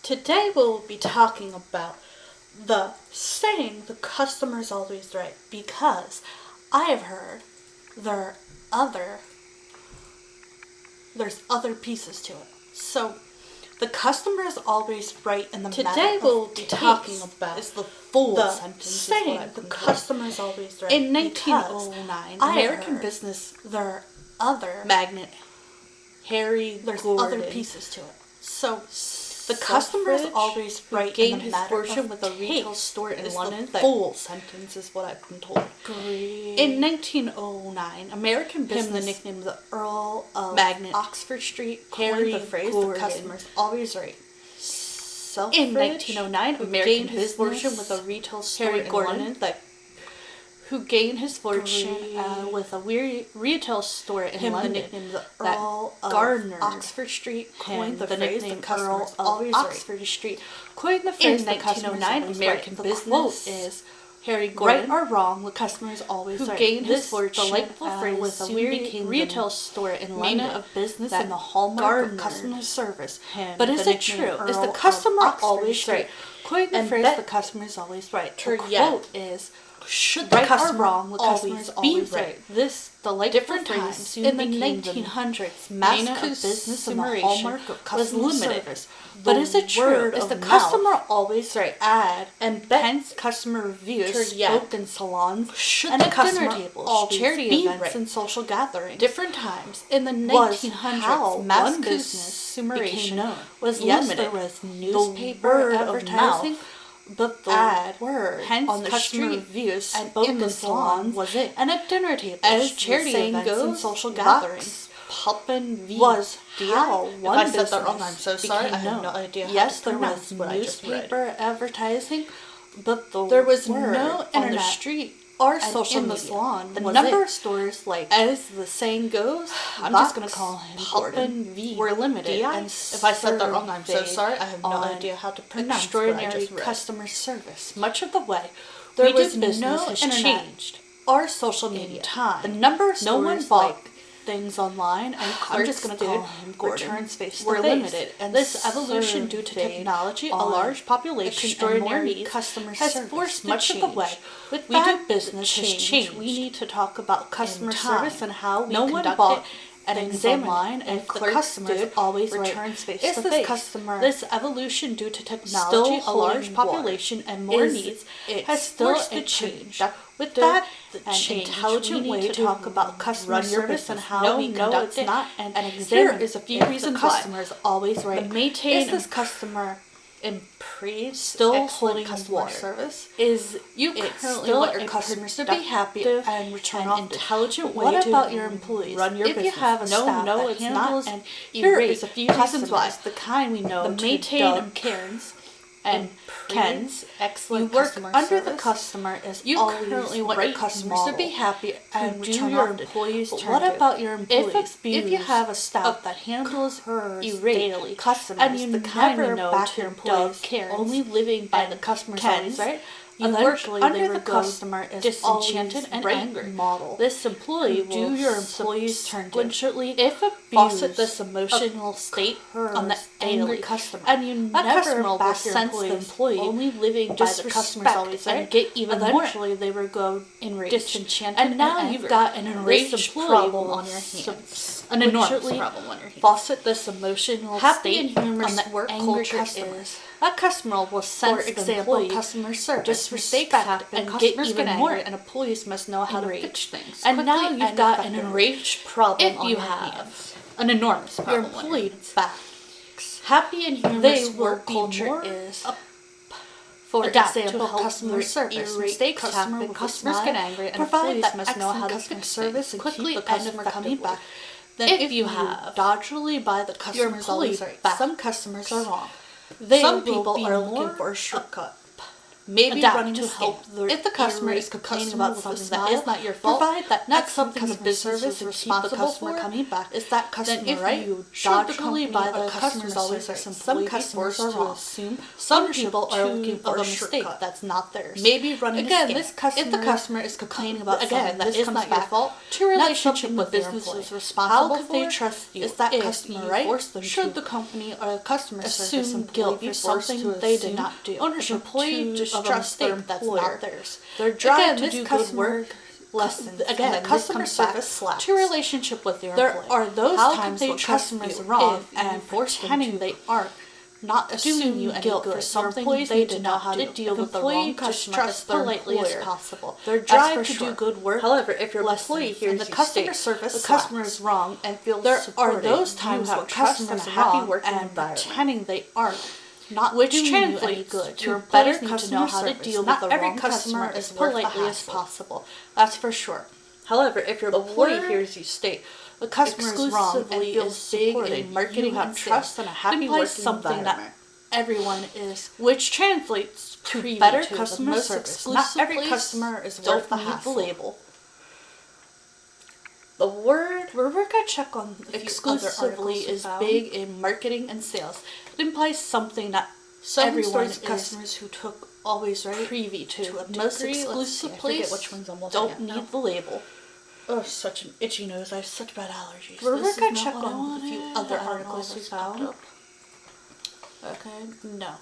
Today we'll be talking about the saying the customer's always right, because I have heard there's other pieces to it. So the customer is always right in the matter. Today we'll be talking about is the full the sentence saying the customer is always right. In because 1909, I have American heard business there are other magnate Harry there's Gordon, other pieces to it. So the customer is always right in gained the his matter fortune of with a retail taste store in is London. The That full sentence is what I've been told. In 1909, American business Him the nickname the Earl of magnate Oxford Street Harry coined the phrase Gordon. the customer's always right. In 1909, American gained his business fortune with a retail store Harry in Gordon, London. who gained his fortune Agreed. with a retail store in Him the London. nickname the That Earl of Gardner Oxford Street coined the the phrase nickname the customer's Earl of always right. Oxford Street coined the phrase In the customer's 1909, always American right. The business quote is Harry Gordon, right or wrong, the customer is always who right. gained his This fortune delightful phrase with a soon became retail the store in London London of business that and the hallmark garnered of customer service. him But is the it true? nickname Is the Earl of customer Oxford always Street. right? Coined the And phrase bet- the customer is always right. The Or quote yet, is should the right or customer wrong, the customer is always be right. This delightful Different phrase times soon in the became 1900s, mass mass business and the consumeration hallmark of was customer limited. service. But The is it true? word Is of the mouth customer always right? ad And bet- hence customer reviews Or yet, spoke in salons should and the at dinner customer tables, always charity be events, right? and social gatherings. Different times In the was 1900s, how mass one business consumeration became known. was Yes, limited. there was Newspaper word of advertising, mouth, but the ad word hence on the customer street reviews and spoke in the in salons salons was it. and at dinner tables, As the charity saying events, and goes, social Vox gatherings. Poppin' was dear. how If one I said that business wrong, I'm so sorry. became I have known. no idea how Yes, to there pronounce was what I just read. newspaper advertising, but There was word no on the internet street or and social in the media. salon The was number it. of stores like As the saying goes, I'm Vox, just gonna call him Gordon Poppin' were limited, DI and if I said that wrong, I'm so surveyed sorry. I have no on idea how to pronounce what I extraordinary just read. customer service. Much of the way, There we was do business no has internet changed. Or social media. time. The number of No one stores bought like things online and I'm clerks just gonna did call him Gordon. returns face to Were face. limited, And this evolution due to surveyed technology, a on large population, and more extraordinary needs customer has service. forced Much it of the change. way. With We that, do business has changed. We need to talk about customer time. service and how we No one conduct bought it and things examine online, it. and If the clerks customer did always returns right. face Is to this face. customer This evolution due to still technology, a large holding water? population, and more Is needs it has still forced a the change. conduct- With that, the an change, intelligent we way need to talk about customer run your service and business. how No, we no, conduct it's it not. and And examine here is a few if reasons the why. customer is always right. The maintain Is this and customer praise still excellent holding customer water? service. Is you It's currently still want your a customers to be happy productive and return and often? intelligent way What to about your employees? run your if business? you have a No, staff no, that it's not. handles And here irate is a few reasons why. customers, The kind we know the to maintain Doug and Cairns and praise Ken's. excellent You work customer under the service. customer is You always currently want right your customers to be model happy and do return your often. employees But turn what to. about your employees? If you have a staff that handles occurs irate daily, customers, and you the kind we never know back to your employees, Doug Cairns only living by the and customer's Ken's, always right. you work Eventually, under they the would go customer is disenchanted always and right angry. model. This employee Who will do your employees turn to. subsequently If faucet abused, this emotional state on the angry daily, customer, and you that never customer will back your sense the employees employee only living by the disrespect customer's always right and get even more. eventually they will go enraged, disenchanted and now and you've angry. got an This enraged employee problem will on your hands, an an enormous enormous problem on your hands. Faucet this emotional Happy state and humorous on the work angry culture customer. is, That customer will sense for example, the employee customer service. disrespect Mistakes happen, and customers get even get more angry, and employees must know how to enraged. fix things. And quickly now you've and got an effectively. enraged problem If on you your have hands. an enormous Your problem on your employee hands. backs. Happy and humorous They will work be culture more is, up- for adapt example, to help customer your service. irate Mistakes customer happen, with a customers smile, get angry, and provide employees that must know how to excellent fix customer service things and quickly keep the and customer coming effectively. back. Then If if you you have dodgily buy the your customer's employee always right. back, Some customers are wrong. they Some will people be are more looking for a shortcut. maybe adapt running to a help scam. If the customer is complaining about something that is not your fault, provide that not next something the customer business service is is keep the responsible customer for, coming back. is that customer Then if right? you Should dodge the company company by the or customer customer always service right. some Some customers customers are are wrong. wrong. Assume Some people are looking for of a a mistake shortcut. that's not theirs. Maybe running Again, a scam. this customer, If the customer is complaining about again, something that this is comes not your back fault, to not relationship something with the your business employee. is responsible How could for, they trust you is that if customer you right? force them Should to the company or the customer service assume employee guilt be for forced something to they did assume not do? ownership Employee of a distrust their mistake that's employer. not theirs. Their drive Again, to this do good customer work lessens. Again, and the this customer comes back service slacks. to relationship with your There employee. are those How times could they when trust customers you are wrong if and you force them pretending to they aren't, not assume assuming you any guilt good. for something employees they need did to know not how to do. deal If with the employee wrong customer distrusts as their politely as employer, possible. their That's drive for to sure. do good work However, if your lessens, employee hears and the you customer state service the slacks. customer is wrong and feels There are supported, those times you when have trust and customers a are happy wrong working and environment. pretending they aren't, Not which doing you any translates good. to Your better better customer to know how to service. deal Not with the every wrong customer customer is as worth the politely as hassle. possible. That's for sure. However, if your employee word hears you state the customer is wrong and exclusively feels is big supported, in marketing you have and trust sales. and a It happy implies working something environment. that everyone is, Which translates to privy better to the customer most service. Not every exclusively customer is don't worth the need the hassle. label. The word we're gonna check on a few Exclusively other is found. big in marketing and sales. It implies something that 7 everyone stories is of customers who took always right privy to. a Most degree. exclusively Let's see, I forget which ones I'm looking don't at need now. the label. Oh, such an itchy nose. I have such bad allergies. We're This gonna is check not what I on a wanted. few I other don't know articles why we this popped found. up. Okay, no.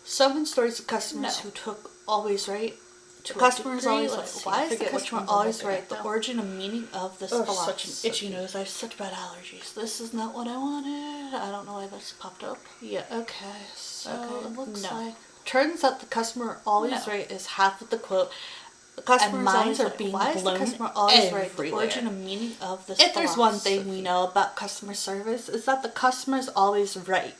7 stories of customers No. who took always right. To The a customer is degree, always let's right. see, Why I is the forget which customer ones I'm always looking right? at The now. origin and meaning of this Oh, philosophy. such an itchy nose. I have such bad allergies. This is not what I wanted. I don't know why this popped up. Yeah. Okay, so Okay, it looks no. like turns out the customer always No. right is half of the quote. The customer's minds always are right. being Why is the blown customer always right? The everywhere. origin and meaning of this If there's one philosophy. thing we know about customer service is that the customer is always right,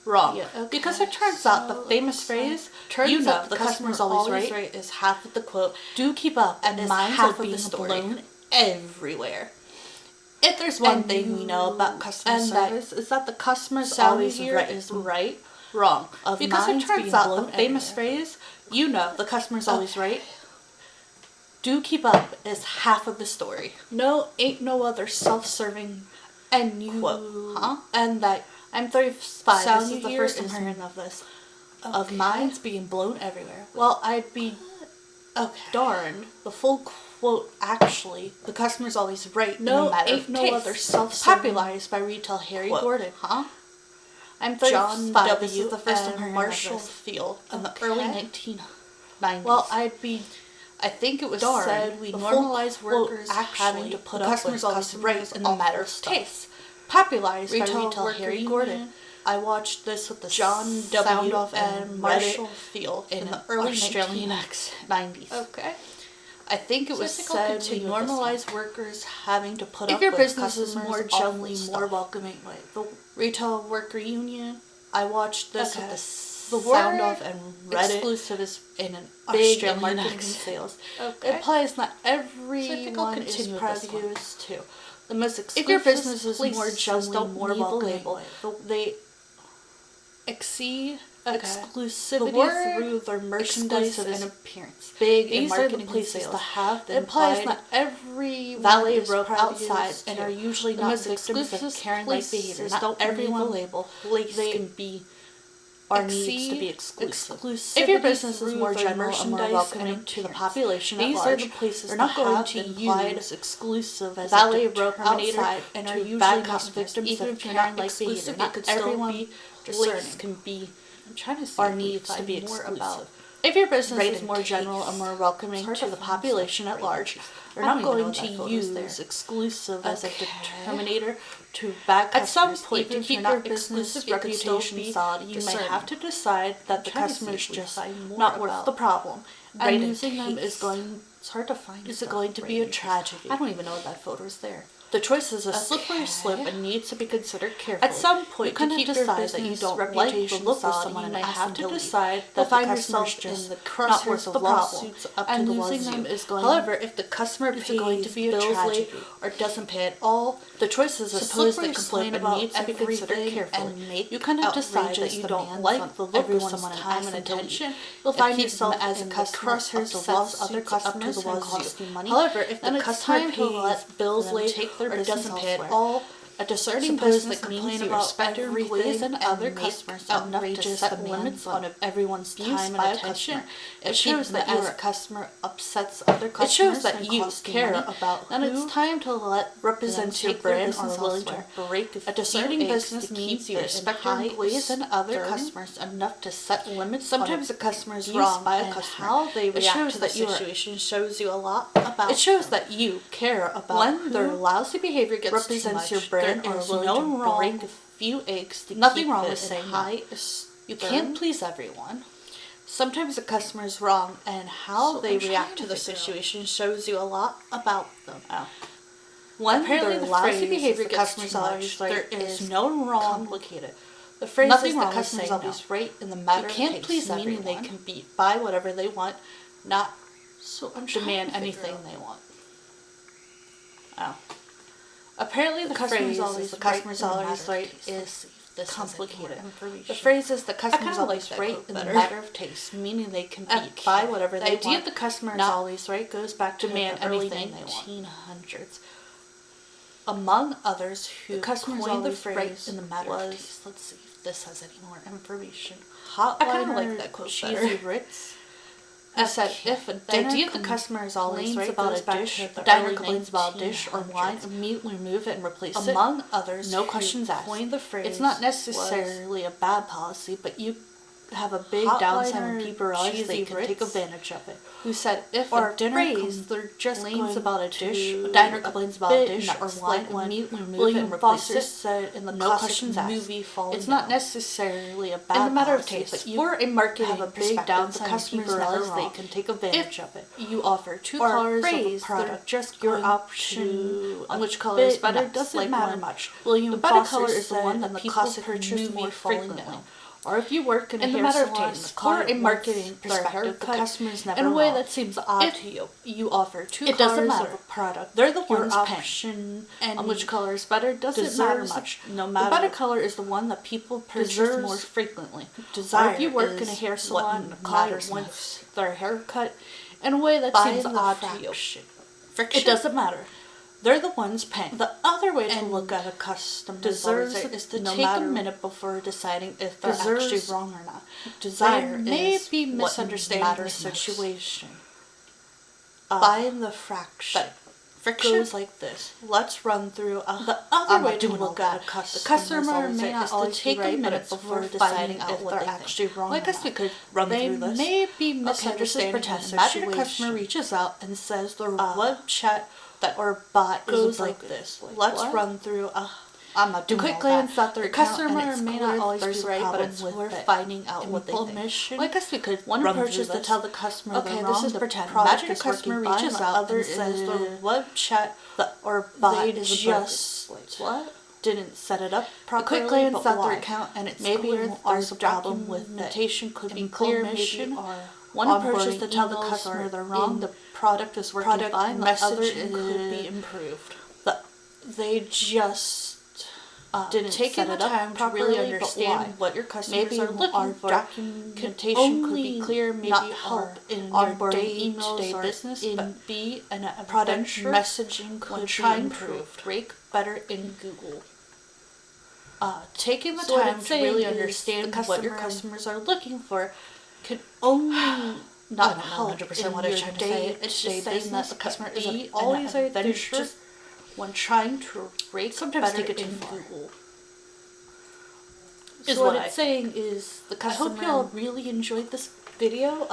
wrong. Yeah, okay. Because it turns out the So it famous looks phrase, like- turns you know, out the customer is always right is half of the quote. Do keep up, And and is minds half are of the being story. blown everywhere. If there's one And thing we know about customer and that service is that the customer is sound always here right, is wrong. Of Because it minds turns being out the blown famous everywhere. phrase, you know, the customer is always Okay. right. Do keep up is half of the story. No, ain't no other self-serving And you, quote, huh? and that I'm 35. sound This you is the hear first I'm is hearing of this. of Okay. minds being blown everywhere. Well, I'd be darned. The full quote actually, the customer's always right in No, a matter ain't of no taste. other self-serving Popularized by retail Harry quote, Gordon. huh? I'm John 35. This W. is the first I'm and hearing Marshall of this. Field in the Okay. early 1990s. Well, I think it was darned. said we The normalize full quote workers actually, having to put the up customer's with always customers right in a matter of stuff. taste. Popularized by Retail retail worker Harry union. Gordon. I watched this with the John sound W. off and Marshall Reddit Field in in the an early Australian 1990s. Okay. I think it So I was think I'll said we continue with this normalize workers having to put If up your with business is customers more off generally with more stuff. welcoming, The retail worker union. I watched this Okay. with The the sound word off and Reddit exclusive is in an big Australian in marketing accent. and sales. It Okay. implies not I'll everyone is continue with proud this of one. you is too. The most exclusive If your business is more places generally don't more need the welcoming, label. They exceed Okay. exclusivity The word through their merchandise exclusive and is appearance. big in These are marketing the and places sales. to have the It implies implied not every valet is rope proud of you outside is and too. are usually The not most victims of exclusive Karen-like places behavior. don't Not need the everyone label. place They can be or exceed needs to be exclusive. exclusivity If your business is through more their general and more merchandise welcoming and to the appearance. population at These large, are the places they're not to going have to the implied use exclusive as valet a rope determinator outside and are to usually bad not customers, victims even of if you're not Karen-like exclusive. behavior. It could Not still everyone be place discerning. can be I'm trying to see or if we needs to find be more exclusive. about. If your business Right is in more general taste. and more welcoming It's hard to to the find population stuff at right large, now. they're I not don't even know going what to that photo's use there. exclusive as a Okay. determinator to bad At some customers. point, Even to if keep you're your not business exclusive, it could still reputation be solid, you may discerning. have to decide that the trying to see customer is if we just find more not worth about the problem. right And in losing them is taste. going. It's hard to find. Is it stuff going to right be a in taste. tragedy? I don't even know what that photo's there. The choice is a slippery slope and needs to be considered carefully. At some point, you kind of decide that you don't like the look of someone and have to decide that the customer is just not worth the lawsuits up to the losing them is going. However, if the customer pays going to be bills late or doesn't pay at all, the choice is a slippery slope and needs to be considered carefully. You kind of decide that you don't like the look of someone and time and attention. You'll find yourself as a customer upsets other customers and costs you money. However, if the customer pays bills late or doesn't pay at all, a discerning business means you respect your employees and other customers enough to set limits on everyone's time and attention. It shows that you as a customer upsets other customers. It shows that you care about and it's time to let represent your brand or willing to break a discerning business means you respect your employees and other customers enough to set limits. Sometimes a customer is wrong by a customer. How they react to the situation shows you a lot about. It shows that you care about when their lousy behavior gets represents your brand. There is no wrong. Break a few eggs to nothing wrong with saying hi. You can't please everyone. Sometimes a customer is wrong, and how they react to the situation shows you a lot about them. When apparently the lousy behavior customers always right, there is no wrong. Complicated. The phrase nothing is the customer's always right in the matter. You can't please meaning everyone. They can buy whatever they want, not demand anything they want. Apparently the customer's always right is complicated. The phrase is the customer's always right in the matter of taste, meaning they can buy whatever they want. The idea of the customer is always right goes back to the early 1900s. Among others who coined the phrase in the matter of taste. Let's see if this has any more information. I kind of like that quote Cheesy Ritz. I said, if the idea the customer is always right about a dish, the diner complains about a dish or wine, immediately remove it and replace it. Among others, no questions asked. The phrase it's not necessarily a bad policy, but you have a big downside when people realize they can take advantage of it. Who said, if a dinner complains about a dish, a diner complains about a dish or wine, immediately remove it and replace it. Said in the no questions asked. It's not necessarily a bad matter of taste, but for a marketing have a big downside when people realize they can take advantage of it. You offer two colors of a product, just your option on which color is better doesn't matter much. The better color is the one that people purchase more frequently. Or if you work in a hair salon, or a marketing perspective, the customers never in a way that seems odd to you. You offer two colors of a product. They're the ones option and on which color is better doesn't matter much. No matter. The better color is the one that people purchase more frequently. Or if you work in a hair salon, the client wants their haircut in a way that seems odd to you. It doesn't matter. They're the ones paying. The other way to look at a customer is to take a minute before deciding if they're actually wrong or not. Desire may be misunderstanding the situation. Buying the fraction. Friction goes like this. Let's run through the other way to look at a customer. The customer may not always take a minute before deciding if they're actually wrong. I guess we could run through this. They may be misunderstanding the situation. Imagine a customer reaches out and says their web chat or bot goes like this. Let's run through I'm not doing quick glance at their customer may not always be right, but it's worth finding out what they think. Well, I guess we could one approach is to tell the customer okay, this is pretend. Imagine a customer reaches out and says their web chat or bot is just didn't set it up properly. A quick glance at their account and it's maybe there's a problem with documentation could be clear, maybe one approach is to tell the customer they're wrong. The product is working fine. The messaging could be improved. They just didn't take the time to really understand what your customers are looking for. Documentation could be clear, maybe help in your day-to-day business, but B, and a product messaging could be improved. Rank better in Google. Taking the time to really understand what your customers are looking for could only not help 100% what I'm trying to say. It's just saying that the customer isn't always an adventure when trying to rate sometimes take it in Google. Is what it's saying is the customer. I hope y'all really enjoyed this video.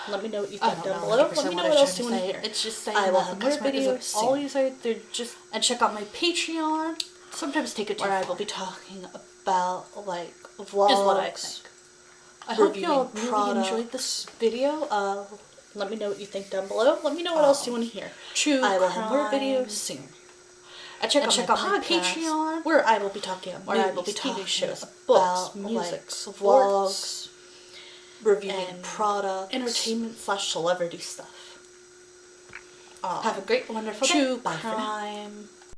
Let me know what you think down below. Let me know what else you want to hear. It's just saying I will have more videos. Always they're just and check out my Patreon. Sometimes take it to where I will be talking about like vlogs. Is what I think. I hope y'all really enjoyed this video. Let me know what you think down below. Let me know what else you want to hear. I will have more videos soon. And check out my Patreon, where I will be talking about movies, TV shows, books, music, vlogs, reviewing products, entertainment / celebrity stuff. Have a great, wonderful day. True crime.